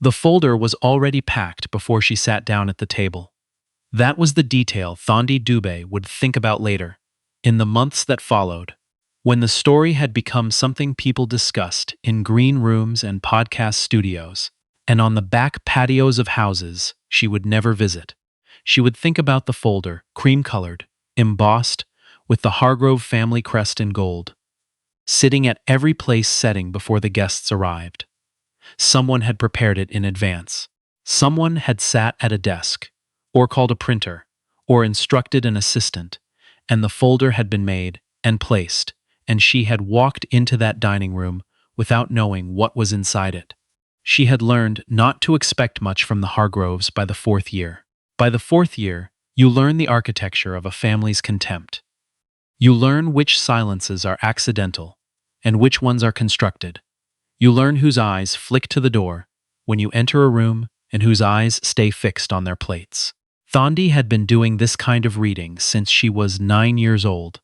The folder was already packed before she sat down at the table. That was the detail Thandi Dubé would think about later, in the months that followed, when the story had become something people discussed in green rooms and podcast studios, and on the back patios of houses she would never visit. She would think about the folder, cream-colored, embossed, with the Hargrove family crest in gold, sitting at every place setting before the guests arrived. Someone had prepared it in advance. Someone had sat at a desk, or called a printer, or instructed an assistant, and the folder had been made and placed, and she had walked into that dining room without knowing what was inside it. She had learned not to expect much from the Hargroves by the 4th year. By the 4th year, you learn the architecture of a family's contempt. You learn which silences are accidental and which ones are constructed. You learn whose eyes flick to the door when you enter a room and whose eyes stay fixed on their plates. Thandi had been doing this kind of reading since she was 9 years old,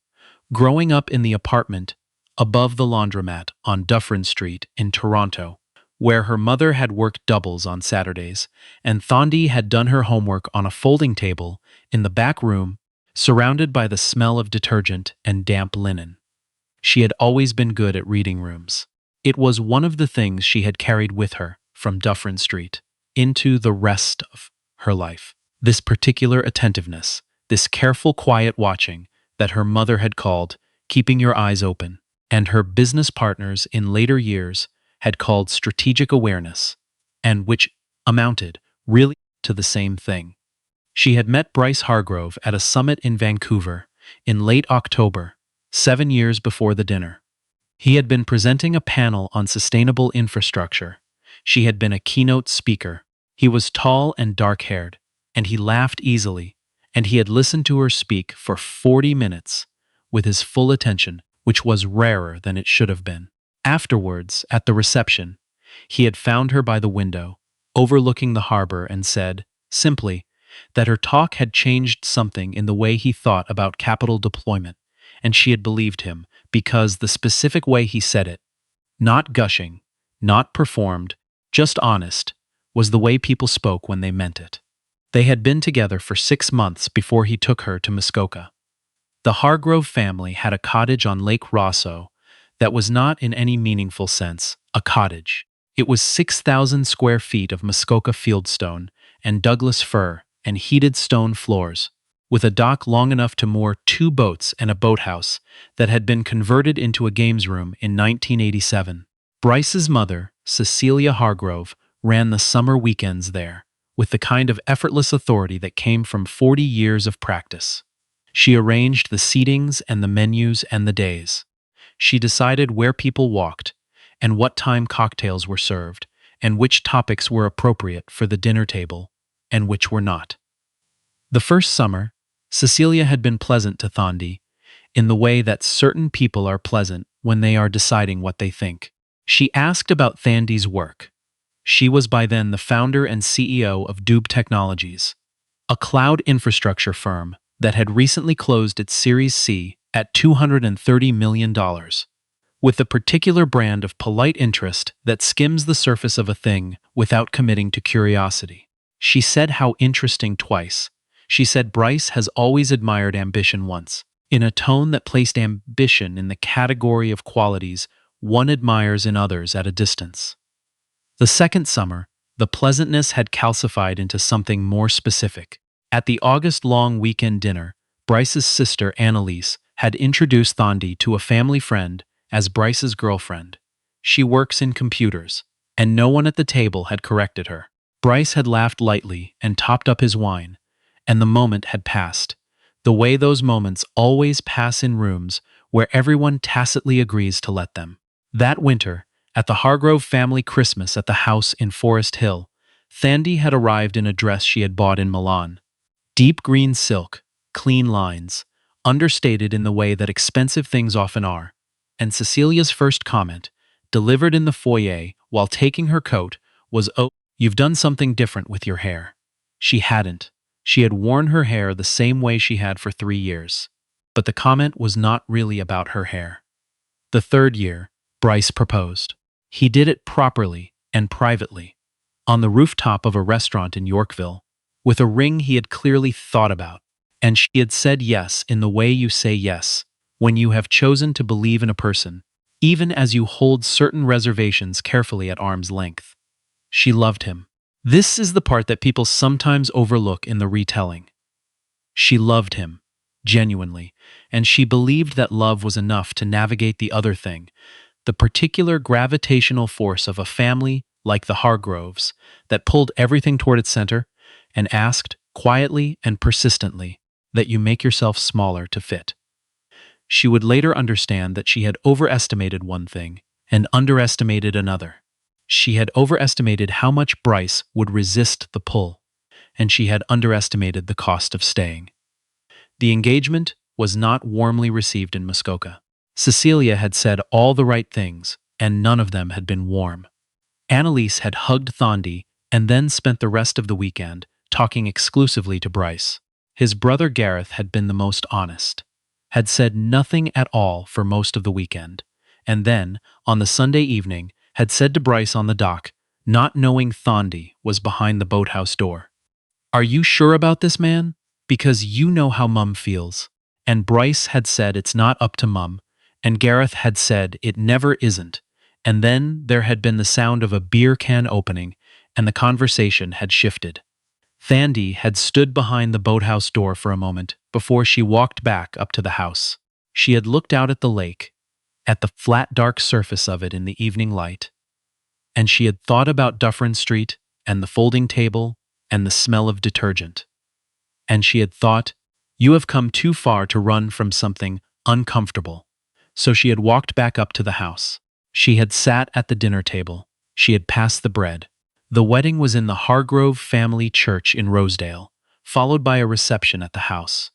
growing up in the apartment above the laundromat on Dufferin Street in Toronto, where her mother had worked doubles on Saturdays, and Thandi had done her homework on a folding table in the back room, surrounded by the smell of detergent and damp linen. She had always been good at reading rooms. It was one of the things she had carried with her from Dufferin Street into the rest of her life. This particular attentiveness, this careful quiet watching that her mother had called keeping your eyes open, and her business partners in later years had called strategic awareness, and which amounted, really, to the same thing. She had met Bryce Hargrove at a summit in Vancouver in late October, 7 years before the dinner. He had been presenting a panel on sustainable infrastructure. She had been a keynote speaker. He was tall and dark-haired, and he laughed easily, and he had listened to her speak for 40 minutes with his full attention, which was rarer than it should have been. Afterwards, at the reception, he had found her by the window, overlooking the harbor, and said, simply, that her talk had changed something in the way he thought about capital deployment, and she had believed him because the specific way he said it, not gushing, not performed, just honest, was the way people spoke when they meant it. They had been together for 6 months before he took her to Muskoka. The Hargrove family had a cottage on Lake Rosso that was not in any meaningful sense a cottage. It was 6,000 square feet of Muskoka fieldstone and Douglas fir and heated stone floors, with a dock long enough to moor 2 boats and a boathouse that had been converted into a games room in 1987. Bryce's mother, Cecilia Hargrove, ran the summer weekends there, with the kind of effortless authority that came from 40 years of practice. She arranged the seatings and the menus and the days. She decided where people walked, and what time cocktails were served, and which topics were appropriate for the dinner table, and which were not. The first summer, Cecilia had been pleasant to Thandi, in the way that certain people are pleasant when they are deciding what they think. She asked about Thandi's work. She was by then the founder and CEO of Dube Technologies, a cloud infrastructure firm that had recently closed its Series C at $230 million, with a particular brand of polite interest that skims the surface of a thing without committing to curiosity. She said how interesting twice. She said Bryce has always admired ambition once, in a tone that placed ambition in the category of qualities one admires in others at a distance. The second summer, the pleasantness had calcified into something more specific. At the August long weekend dinner, Bryce's sister Annalise had introduced Thandi to a family friend as Bryce's girlfriend. She works in computers, and no one at the table had corrected her. Bryce had laughed lightly and topped up his wine, and the moment had passed, the way those moments always pass in rooms where everyone tacitly agrees to let them. That winter, at the Hargrove family Christmas at the house in Forest Hill, Thandi had arrived in a dress she had bought in Milan. Deep green silk, clean lines, understated in the way that expensive things often are, and Cecilia's first comment, delivered in the foyer while taking her coat, was, "Oh, you've done something different with your hair." She hadn't. She had worn her hair the same way she had for 3 years. But the comment was not really about her hair. The 3rd year, Bryce proposed. He did it properly and privately, on the rooftop of a restaurant in Yorkville, with a ring he had clearly thought about. And she had said yes in the way you say yes when you have chosen to believe in a person, even as you hold certain reservations carefully at arm's length. She loved him. This is the part that people sometimes overlook in the retelling. She loved him, genuinely, and she believed that love was enough to navigate the other thing, the particular gravitational force of a family like the Hargroves that pulled everything toward its center and asked, quietly and persistently, that you make yourself smaller to fit. She would later understand that she had overestimated one thing and underestimated another. She had overestimated how much Bryce would resist the pull, and she had underestimated the cost of staying. The engagement was not warmly received in Muskoka. Cecilia had said all the right things, and none of them had been warm. Annalise had hugged Thandi and then spent the rest of the weekend talking exclusively to Bryce. His brother Gareth had been the most honest, had said nothing at all for most of the weekend, and then, on the Sunday evening, had said to Bryce on the dock, not knowing Thandi was behind the boathouse door, "Are you sure about this, man? Because you know how Mum feels." And Bryce had said it's not up to Mum, and Gareth had said it never isn't, and then there had been the sound of a beer can opening, and the conversation had shifted. Thandi had stood behind the boathouse door for a moment before she walked back up to the house. She had looked out at the lake, at the flat dark surface of it in the evening light, and she had thought about Dufferin Street and the folding table and the smell of detergent. And she had thought, you have come too far to run from something uncomfortable. So she had walked back up to the house. She had sat at the dinner table. She had passed the bread. The wedding was in the Hargrove family church in Rosedale, followed by a reception at the house.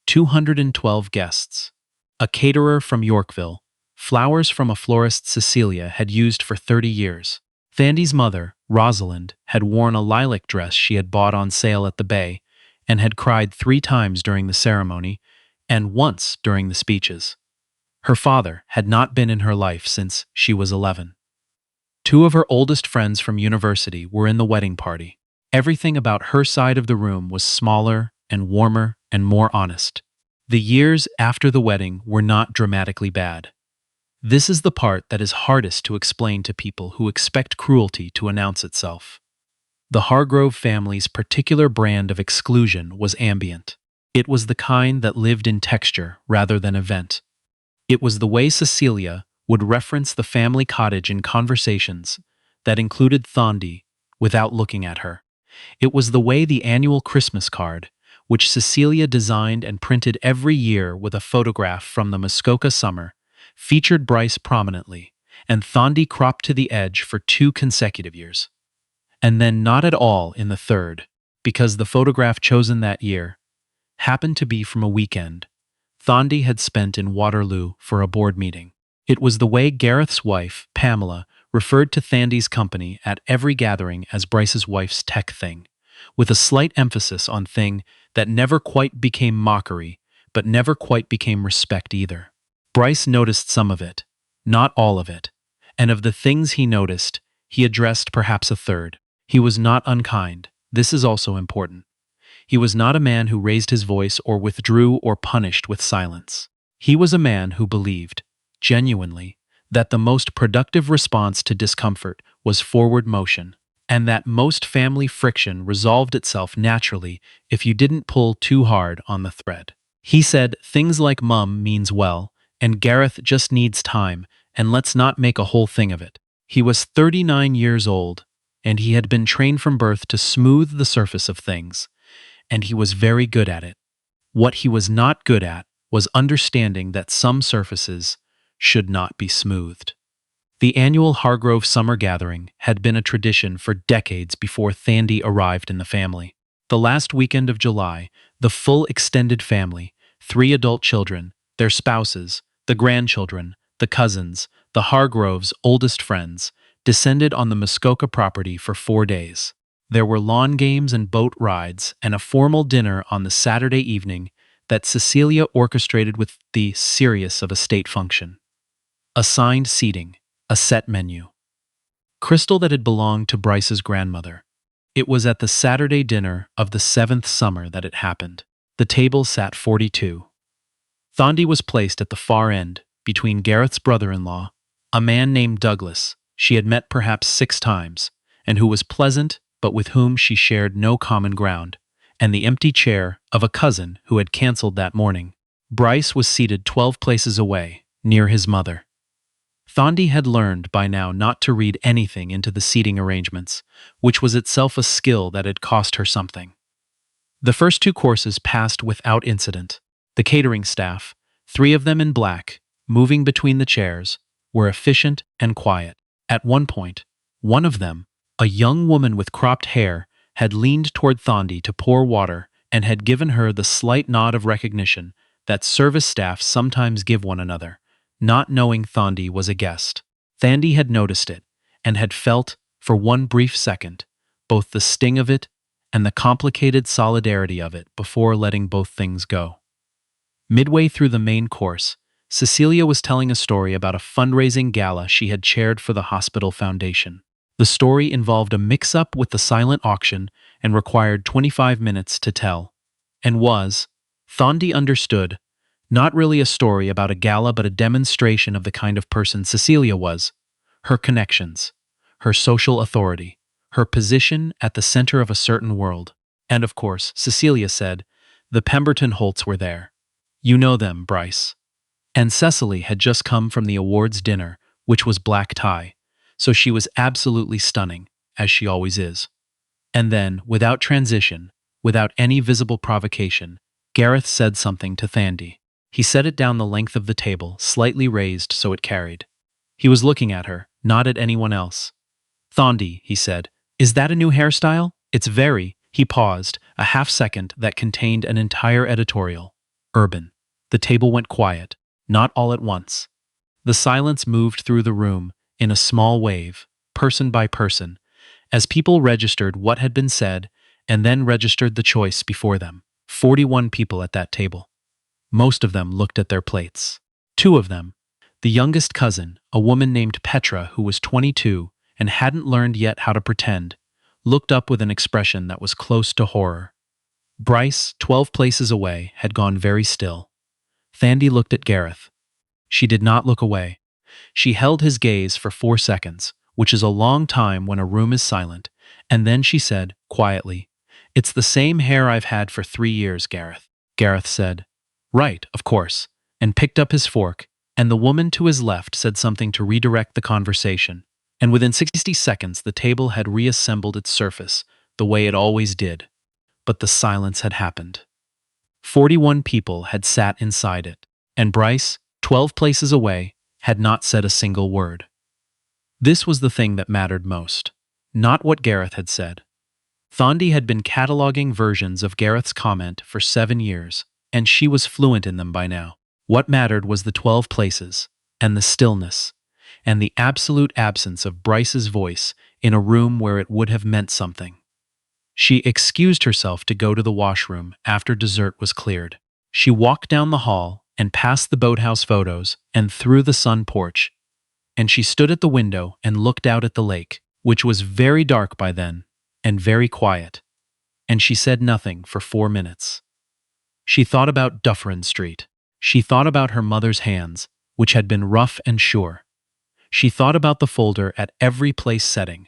212 guests. A caterer from Yorkville. Flowers from a florist Cecilia had used for 30 years. Thandi's mother, Rosalind, had worn a lilac dress she had bought on sale at the Bay, and had cried 3 times during the ceremony, and once during the speeches. Her father had not been in her life since she was 11. 2 of her oldest friends from university were in the wedding party. Everything about her side of the room was smaller and warmer and more honest. The years after the wedding were not dramatically bad. This is the part that is hardest to explain to people who expect cruelty to announce itself. The Hargrove family's particular brand of exclusion was ambient. It was the kind that lived in texture rather than event. It was the way Cecilia would reference the family cottage in conversations that included Thandi without looking at her. It was the way the annual Christmas card, which Cecilia designed and printed every year with a photograph from the Muskoka summer, featured Bryce prominently, and Thandi cropped to the edge for 2 consecutive years. And then not at all in the third, because the photograph chosen that year happened to be from a weekend Thandi had spent in Waterloo for a board meeting. It was the way Gareth's wife, Pamela, referred to Thandi's company at every gathering as Bryce's wife's tech thing, with a slight emphasis on thing that never quite became mockery, but never quite became respect either. Bryce noticed some of it, not all of it, and of the things he noticed, he addressed perhaps a third. He was not unkind. This is also important. He was not a man who raised his voice or withdrew or punished with silence. He was a man who believed, genuinely, that the most productive response to discomfort was forward motion, and that most family friction resolved itself naturally if you didn't pull too hard on the thread. He said things like Mum means well, and Gareth just needs time, and let's not make a whole thing of it. He was 39 years old, and he had been trained from birth to smooth the surface of things, and he was very good at it. What he was not good at was understanding that some surfaces should not be smoothed. The annual Hargrove summer gathering had been a tradition for decades before Thandi arrived in the family. The last weekend of July, the full extended family, 3 adult children, their spouses, the grandchildren, the cousins, the Hargroves' oldest friends, descended on the Muskoka property for 4 days. There were lawn games and boat rides and a formal dinner on the Saturday evening that Cecilia orchestrated with the serious of a state function. Assigned seating, a set menu. crystal that had belonged to Bryce's grandmother. It was at the Saturday dinner of the 7th summer that it happened. The table sat 42. Thandi was placed at the far end, between Gareth's brother-in-law, a man named Douglas she had met perhaps 6 times, and who was pleasant but with whom she shared no common ground, and the empty chair of a cousin who had cancelled that morning. Bryce was seated 12 places away, near his mother. Thandi had learned by now not to read anything into the seating arrangements, which was itself a skill that had cost her something. The first 2 courses passed without incident. The catering staff, 3 of them in black, moving between the chairs, were efficient and quiet. At one point, one of them, a young woman with cropped hair, had leaned toward Thandi to pour water and had given her the slight nod of recognition that service staff sometimes give one another, not knowing Thandi was a guest. Thandi had noticed it, and had felt, for one brief second, both the sting of it and the complicated solidarity of it before letting both things go. Midway through the main course, Cecilia was telling a story about a fundraising gala she had chaired for the hospital foundation. The story involved a mix-up with the silent auction and required 25 minutes to tell, and was, Thandi understood, not really a story about a gala but a demonstration of the kind of person Cecilia was, her connections, her social authority, her position at the center of a certain world. And of course, Cecilia said, the Pemberton Holts were there. You know them, Bryce. And Cecily had just come from the awards dinner, which was black tie, so she was absolutely stunning, as she always is. And then, without transition, without any visible provocation, Gareth said something to Thandi. He set it down the length of the table, slightly raised so it carried. He was looking at her, not at anyone else. Thandi, he said, is that a new hairstyle? It's very, he paused, a half-second that contained an entire editorial. Urban. The table went quiet, not all at once. The silence moved through the room, in a small wave, person by person, as people registered what had been said and then registered the choice before them. 41 people at that table. Most of them looked at their plates. 2 of them, the youngest cousin, a woman named Petra who was 22 and hadn't learned yet how to pretend, looked up with an expression that was close to horror. Bryce, 12 places away, had gone very still. Thandi looked at Gareth. She did not look away. She held his gaze for 4 seconds, which is a long time when a room is silent, and then she said, quietly, it's the same hair I've had for 3 years, Gareth. Gareth said, right, of course, and picked up his fork, and the woman to his left said something to redirect the conversation, and within 60 seconds the table had reassembled its surface, the way it always did. But the silence had happened. 41 people had sat inside it, and Bryce, 12 places away, had not said a single word. This was the thing that mattered most, not what Gareth had said. Thandi had been cataloging versions of Gareth's comment for 7 years, and she was fluent in them by now. What mattered was the 12 places, and the stillness, and the absolute absence of Bryce's voice in a room where it would have meant something. She excused herself to go to the washroom after dessert was cleared. She walked down the hall and past the boathouse photos and through the sun porch, and she stood at the window and looked out at the lake, which was very dark by then and very quiet, and she said nothing for 4 minutes. She thought about Dufferin Street. She thought about her mother's hands, which had been rough and sure. She thought about the folder at every place setting.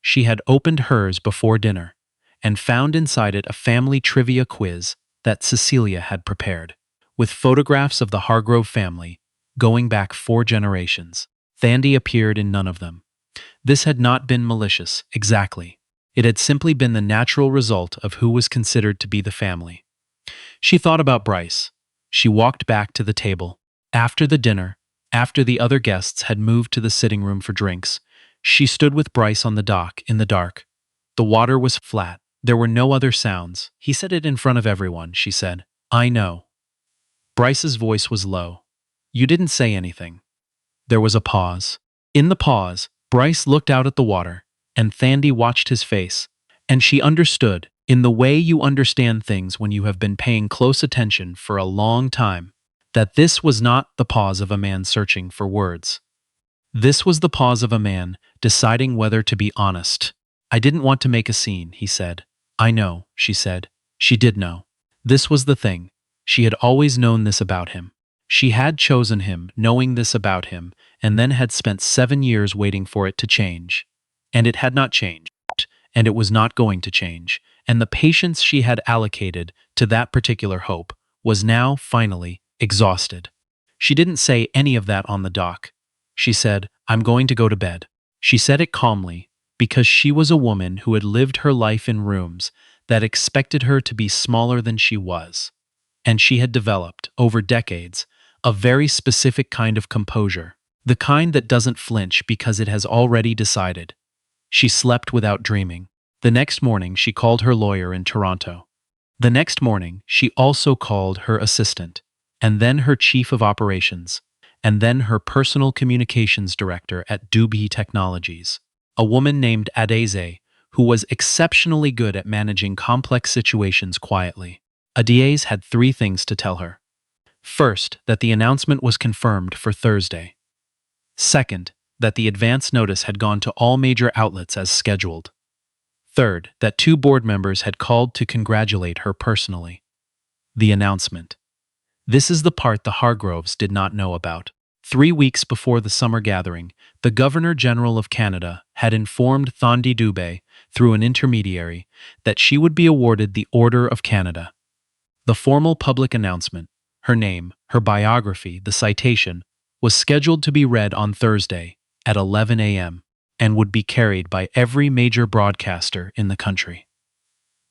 She had opened hers before dinner and found inside it a family trivia quiz that Cecilia had prepared, with photographs of the Hargrove family going back 4 generations. Thandi appeared in none of them. This had not been malicious, exactly. It had simply been the natural result of who was considered to be the family. She thought about Bryce. She walked back to the table. After the dinner, after the other guests had moved to the sitting room for drinks, she stood with Bryce on the dock in the dark. The water was flat. There were no other sounds. He said it in front of everyone, she said. I know. Bryce's voice was low. You didn't say anything. There was a pause. In the pause, Bryce looked out at the water, and Thandi watched his face, and she understood, in the way you understand things when you have been paying close attention for a long time, that this was not the pause of a man searching for words. This was the pause of a man deciding whether to be honest. I didn't want to make a scene, he said. I know, she said. She did know. This was the thing. She had always known this about him. She had chosen him, knowing this about him, and then had spent 7 years waiting for it to change. And it had not changed, and it was not going to change, and the patience she had allocated to that particular hope was now, finally, exhausted. She didn't say any of that on the dock. She said, I'm going to go to bed. She said it calmly, because she was a woman who had lived her life in rooms that expected her to be smaller than she was. And she had developed, over decades, a very specific kind of composure, the kind that doesn't flinch because it has already decided. She slept without dreaming. The next morning, she called her lawyer in Toronto. The next morning, she also called her assistant, and then her chief of operations, and then her personal communications director at Dubai Technologies, a woman named Adeze, who was exceptionally good at managing complex situations quietly. Adeze had 3 things to tell her. First, that the announcement was confirmed for Thursday. Second, that the advance notice had gone to all major outlets as scheduled. Third, that 2 board members had called to congratulate her personally. The announcement. This is the part the Hargroves did not know about. 3 weeks before the summer gathering, the Governor-General of Canada had informed Thandi Dubé, through an intermediary, that she would be awarded the Order of Canada. The formal public announcement, her name, her biography, the citation, was scheduled to be read on Thursday at 11 a.m. and would be carried by every major broadcaster in the country.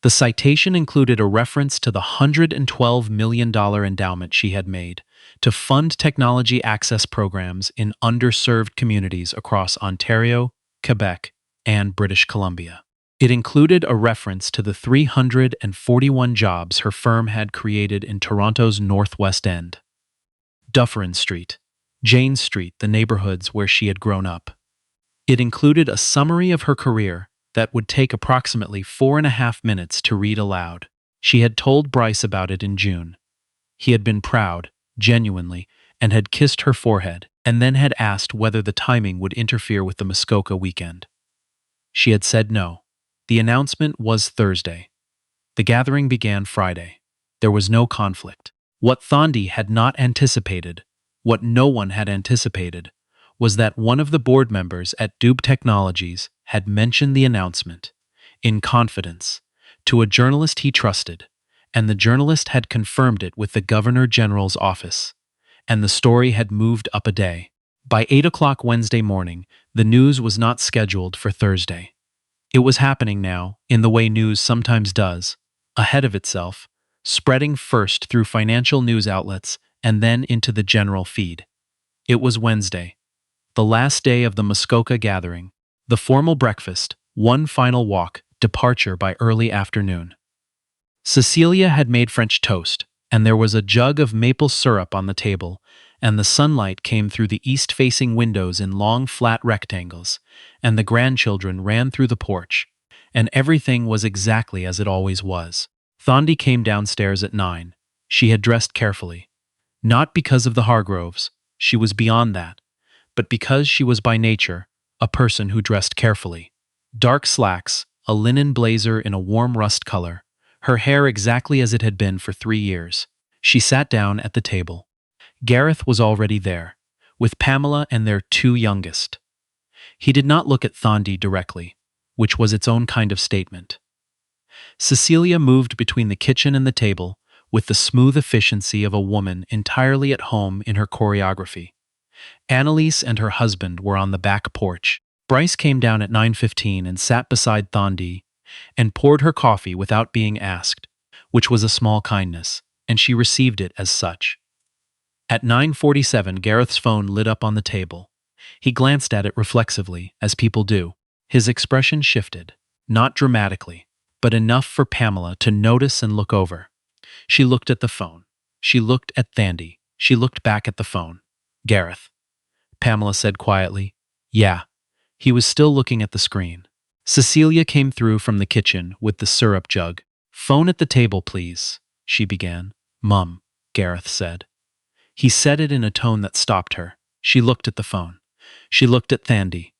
The citation included a reference to the $112 million endowment she had made to fund technology access programs in underserved communities across Ontario, Quebec, and British Columbia. It included a reference to the 341 jobs her firm had created in Toronto's Northwest End, Dufferin Street, Jane Street, the neighborhoods where she had grown up. It included a summary of her career that would take approximately 4.5 minutes to read aloud. She had told Bryce about it in June. He had been proud, genuinely, and had kissed her forehead, and then had asked whether the timing would interfere with the Muskoka weekend. She had said no. The announcement was Thursday. The gathering began Friday. There was no conflict. What Thandi had not anticipated, what no one had anticipated, was that one of the board members at Dubai Technologies had mentioned the announcement, in confidence, to a journalist he trusted, and the journalist had confirmed it with the Governor-General's office, and the story had moved up a day. By 8 o'clock Wednesday morning, the news was not scheduled for Thursday. It was happening now, in the way news sometimes does, ahead of itself, spreading first through financial news outlets and then into the general feed. It was Wednesday, the last day of the Muskoka gathering, the formal breakfast, one final walk, departure by early afternoon. Cecilia had made French toast, and there was a jug of maple syrup on the table, and the sunlight came through the east-facing windows in long flat rectangles, and the grandchildren ran through the porch, and everything was exactly as it always was. Thandi came downstairs at 9. She had dressed carefully. Not because of the Hargroves, she was beyond that, but because she was by nature a person who dressed carefully. Dark slacks, a linen blazer in a warm rust color, her hair exactly as it had been for 3 years. She sat down at the table. Gareth was already there, with Pamela and their 2 youngest. He did not look at Thandi directly, which was its own kind of statement. Cecilia moved between the kitchen and the table with the smooth efficiency of a woman entirely at home in her choreography. Annalise and her husband were on the back porch. Bryce came down at 9:15 and sat beside Thandi and poured her coffee without being asked, which was a small kindness, and she received it as such. At 9:47, Gareth's phone lit up on the table. He glanced at it reflexively, as people do. His expression shifted, not dramatically, but enough for Pamela to notice and look over. She looked at the phone. She looked at Thandi. She looked back at the phone. Gareth. Pamela said quietly, "Yeah." He was still looking at the screen. Cecilia came through from the kitchen with the syrup jug. "Phone at the table, please," she began. "Mum," Gareth said. He said it in a tone that stopped her. She looked at the phone. She looked at Thandi.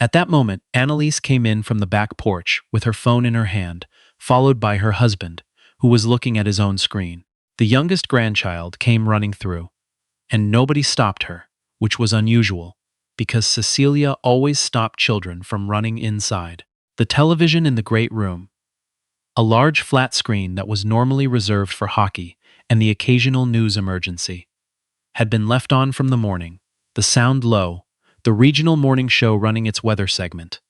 At that moment, Annalise came in from the back porch with her phone in her hand, followed by her husband, who was looking at his own screen. The youngest grandchild came running through, and nobody stopped her, which was unusual, because Cecilia always stopped children from running inside. The television in the great room, a large flat screen that was normally reserved for hockey and the occasional news emergency, had been left on from the morning, the sound low, the regional morning show running its weather segment.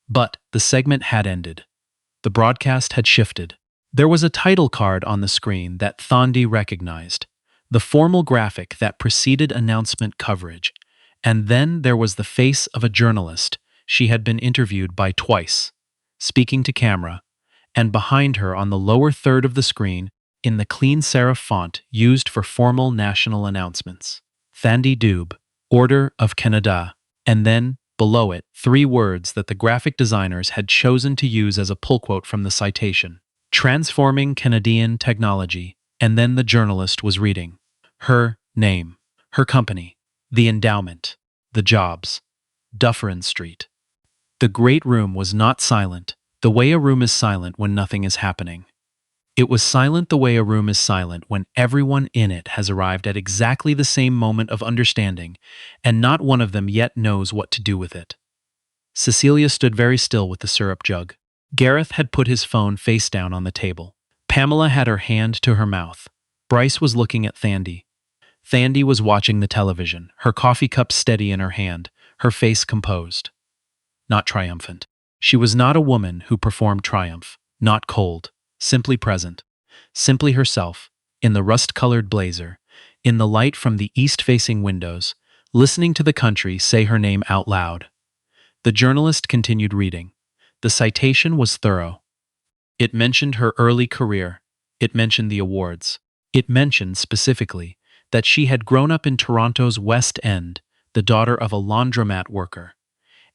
But the segment had ended. The broadcast had shifted. There was a title card on the screen that Thandi recognized, the formal graphic that preceded announcement coverage, and then there was the face of a journalist she had been interviewed by twice, speaking to camera, and behind her on the lower third of the screen, in the clean serif font used for formal national announcements, Thandi Dube, Order of Canada, and then, below it, 3 words that the graphic designers had chosen to use as a pull quote from the citation, Transforming Canadian Technology, and then the journalist was reading her name, her company, the endowment, the jobs, Dufferin Street. The great room was not silent, the way a room is silent when nothing is happening. It was silent the way a room is silent when everyone in it has arrived at exactly the same moment of understanding, and not one of them yet knows what to do with it. Cecilia stood very still with the syrup jug. Gareth had put his phone face down on the table. Pamela had her hand to her mouth. Bryce was looking at Thandi. Thandi was watching the television, her coffee cup steady in her hand, her face composed. Not triumphant. She was not a woman who performed triumph, not cold, simply present, simply herself, in the rust-colored blazer, in the light from the east-facing windows, listening to the country say her name out loud. The journalist continued reading. The citation was thorough. It mentioned her early career. It mentioned the awards. It mentioned, specifically, that she had grown up in Toronto's West End, the daughter of a laundromat worker,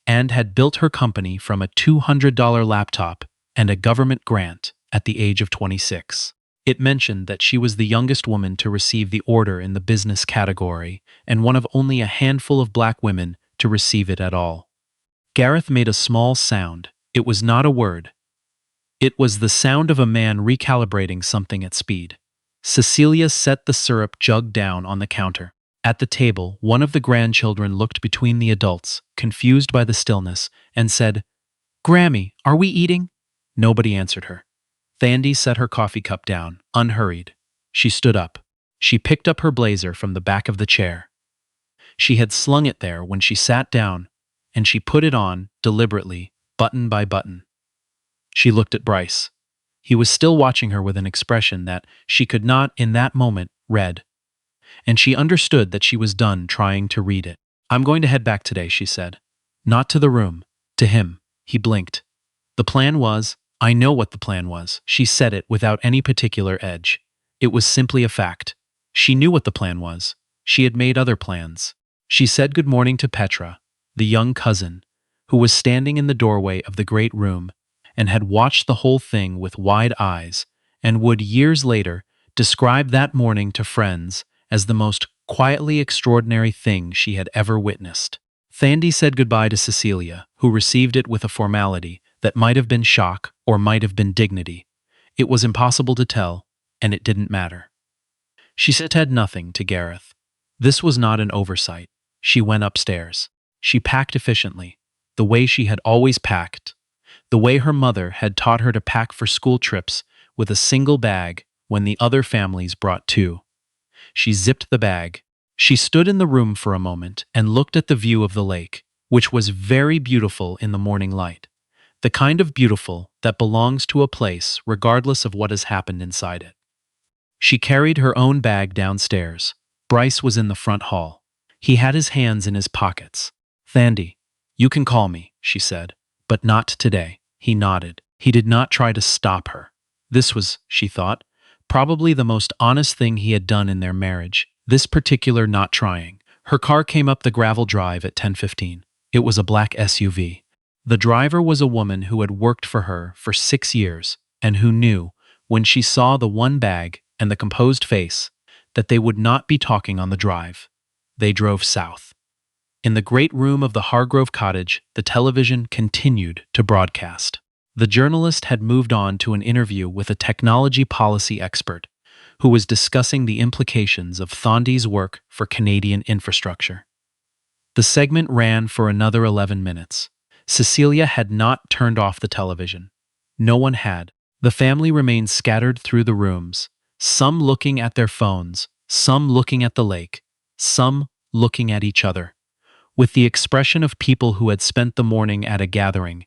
and had built her company from a $200 laptop and a government grant at the age of 26. It mentioned that she was the youngest woman to receive the order in the business category and one of only a handful of black women to receive it at all. Gareth made a small sound. It was not a word. It was the sound of a man recalibrating something at speed. Cecilia set the syrup jug down on the counter. At the table, one of the grandchildren looked between the adults, confused by the stillness, and said, "Grammy, are we eating?" Nobody answered her. Thandi set her coffee cup down, unhurried. She stood up. She picked up her blazer from the back of the chair. She had slung it there when she sat down, and she put it on, deliberately, button by button. She looked at Bryce. He was still watching her with an expression that she could not, in that moment, read. And she understood that she was done trying to read it. "I'm going to head back today," she said. "Not to the room. To him." He blinked. "The plan was—" "I know what the plan was." She said it without any particular edge. It was simply a fact. She knew what the plan was. She had made other plans. She said good morning to Petra, the young cousin, who was standing in the doorway of the great room and had watched the whole thing with wide eyes and would, years later, describe that morning to friends as the most quietly extraordinary thing she had ever witnessed. Thandi said goodbye to Cecilia, who received it with a formality that might have been shock or might have been dignity. It was impossible to tell, and it didn't matter. She said nothing to Gareth. This was not an oversight. She went upstairs. She packed efficiently, the way she had always packed, the way her mother had taught her to pack for school trips with a single bag when the other families brought 2. She zipped the bag. She stood in the room for a moment and looked at the view of the lake, which was very beautiful in the morning light. The kind of beautiful that belongs to a place regardless of what has happened inside it. She carried her own bag downstairs. Bryce was in the front hall. He had his hands in his pockets. "Thandi, you can call me," she said, "but not today." He nodded. He did not try to stop her. This was, she thought, probably the most honest thing he had done in their marriage, this particular not trying. Her car came up the gravel drive at 10:15. It was a black SUV. The driver was a woman who had worked for her for 6 years and who knew, when she saw the one bag and the composed face, that they would not be talking on the drive. They drove south. In the great room of the Hargrove Cottage, the television continued to broadcast. The journalist had moved on to an interview with a technology policy expert who was discussing the implications of Thandi's work for Canadian infrastructure. The segment ran for another 11 minutes. Cecilia had not turned off the television. No one had. The family remained scattered through the rooms, some looking at their phones, some looking at the lake, some looking at each other, with the expression of people who had spent the morning at a gathering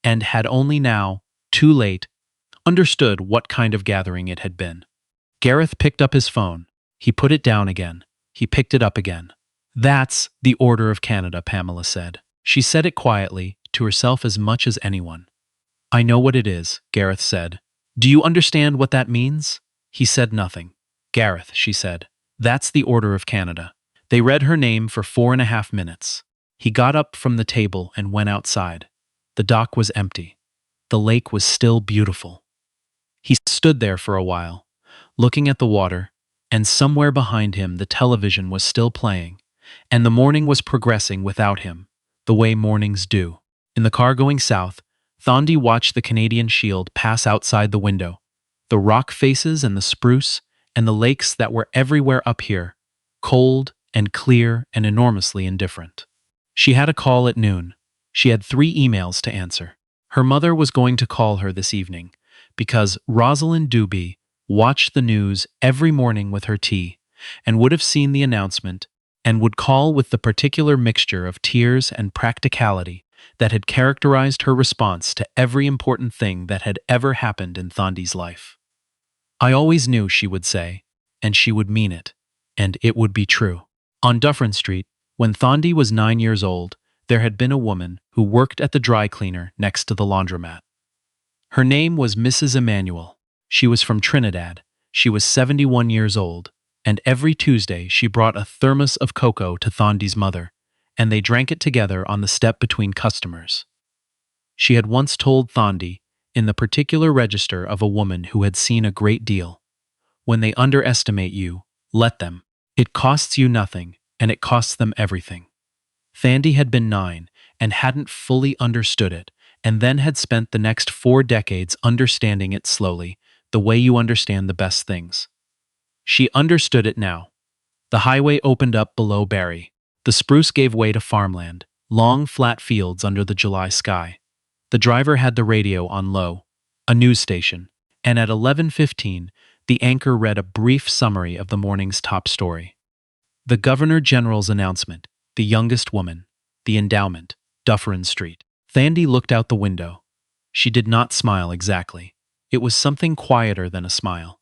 and had only now, too late, understood what kind of gathering it had been. Gareth picked up his phone. He put it down again. He picked it up again. "That's the Order of Canada," Pamela said. She said it quietly, to herself as much as anyone. "I know what it is," Gareth said. "Do you understand what that means?" He said nothing. "Gareth," she said, "that's the Order of Canada." They read her name for 4.5 minutes. He got up from the table and went outside. The dock was empty. The lake was still beautiful. He stood there for a while, looking at the water, and somewhere behind him the television was still playing, and the morning was progressing without him, the way mornings do. In the car going south, Thandi watched the Canadian Shield pass outside the window, the rock faces and the spruce, and the lakes that were everywhere up here, cold and clear and enormously indifferent. She had a call at noon. She had 3 emails to answer. Her mother was going to call her this evening, because Rosalind Dubé watched the news every morning with her tea, and would have seen the announcement, and would call with the particular mixture of tears and practicality that had characterized her response to every important thing that had ever happened in Thandi's life. "I always knew," she would say, and she would mean it, and it would be true. On Dufferin Street, when Thandi was 9 years old, there had been a woman who worked at the dry cleaner next to the laundromat. Her name was Mrs. Emmanuel. She was from Trinidad. She was 71 years old, and every Tuesday she brought a thermos of cocoa to Thandi's mother, and they drank it together on the step between customers. She had once told Thandi, in the particular register of a woman who had seen a great deal, "When they underestimate you, let them. It costs you nothing, and it costs them everything." Thandi had been 9 and hadn't fully understood it, and then had spent the next 4 decades understanding it slowly, the way you understand the best things. She understood it now. The highway opened up below Barrie. The spruce gave way to farmland, long flat fields under the July sky. The driver had the radio on low, a news station, and at 11:15, the anchor read a brief summary of the morning's top story. The Governor General's announcement, the youngest woman, the endowment, Dufferin Street. Thandi looked out the window. She did not smile exactly. It was something quieter than a smile.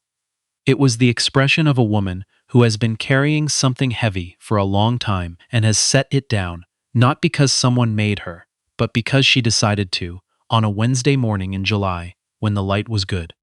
It was the expression of a woman who has been carrying something heavy for a long time and has set it down, not because someone made her, but because she decided to, on a Wednesday morning in July, when the light was good.